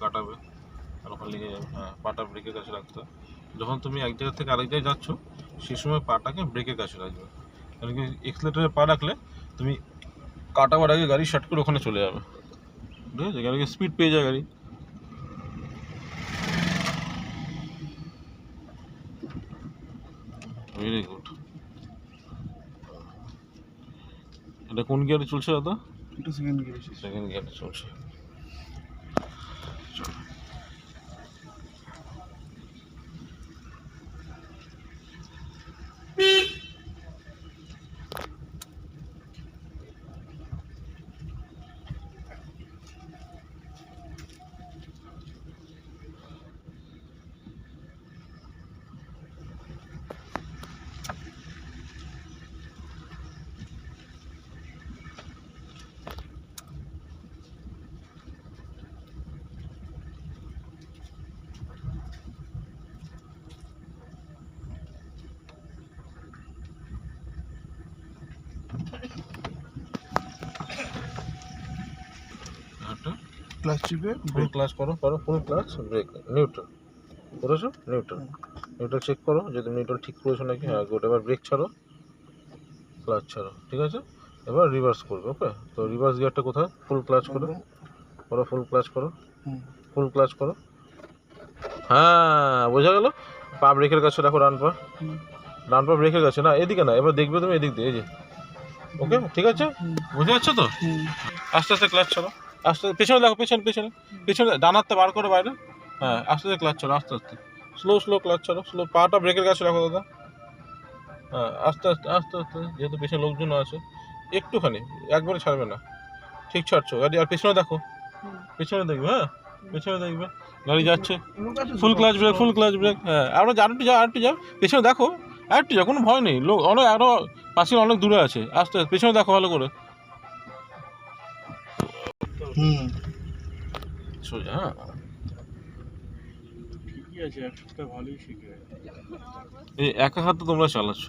কাটাবে আর ওখানে লেগে যাবে। হ্যাঁ, পাটা ব্রেকের কাছে রাখতে হয়। যখন তুমি এক জায়গা থেকে আরেক জায়গায় যাচ্ছ সেই সময় পাটাকে ব্রেকের কাছে রাখবে, কারণ কি এক্সিলারেটারে পা রাখলে তুমি কাটাবার আগে গাড়ি শার্ট করে ওখানে চলে যাবে, ঠিক আছে, গাড়ি স্পিড পেয়ে যায় গাড়ি। Very good. এটা কোন গিয়ারে চলছে দাদা? এটা সেকেন্ড গিয়ারে। সেকেন্ড গিয়ারে চলছে। ক্লাচ চিপে ফুল ক্লাচ করো, ফুল ক্লাচ, ব্রেক, নিউট্রাল করেছো, নিউট্রাল চেক করো যে তুমি নিউট্রাল ঠিক করেছো নাকি। হ্যাঁ গুড। এবার ব্রেক ছাড়ো, ক্লাচ ছাড়ো, ঠিক আছে। এবার রিভার্স করবে। ওকে, তো রিভার্স গিয়ারটা কোথায়? ফুল ক্লাচ করো, ফুল ক্লাচ করো, ফুল ক্লাচ করো। হ্যাঁ বোঝা গেল। পা ব্রেকের কাছে রাখো, ডান পা ব্রেকের কাছে, না এদিকে না, এবার দেখবে তুমি এদিক দিয়ে, এই যে। ওকে ঠিক আছে, বুঝে যাচ্ছ তো? আস্তে আস্তে ক্লাচ ছাড়ো, আস্তে পেছনে দেখো, পেছনে ডান হাতটা বার করে বাইরে। হ্যাঁ আস্তে আস্তে ক্লাচ ছাড়ো, আস্তে স্লো ক্লাচ ছাড়ো, স্লো। পাটা ব্রেকের কাছে রাখো দাদা। হ্যাঁ আস্তে আস্তে, যেহেতু পেছনে লোকজন আছে একটুখানি, একবারে ছাড়বে না, ঠিক ছাড়ছো গাড়ি। আর পেছনে দেখো, পেছনে দেখবে, হ্যাঁ পেছনে দেখবে গাড়ি যাচ্ছে। Full clutch brake. হ্যাঁ আমরা আরেকটু যাও, পেছনে দেখো, আরেকটু যাও, কোনো ভয় নেই, লোক অনেক আরও পাশে অনেক দূরে আছে। আস্তে পেছনে দেখো ভালো করে, সোজা। হ্যাঁ ঠিকই আছে, এক সপ্তাহ ভালোই শিখে গেছে। এই একা হাতে তোমরা চালাচ্ছ।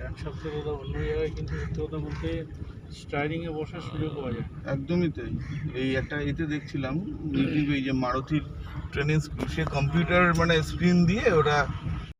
এক সপ্তাহ কথা অন্য জায়গায়, কিন্তু সত্যি কথা বলতে স্টায়ারিংয়ে বসার সুযোগ পাওয়া যায়। একদমই তাই। এই একটা এতে দেখছিলাম ইউটিউবে, এই যে মারুতির ট্রেনিং স্কুল, সে কম্পিউটার মানে স্ক্রিন দিয়ে ওরা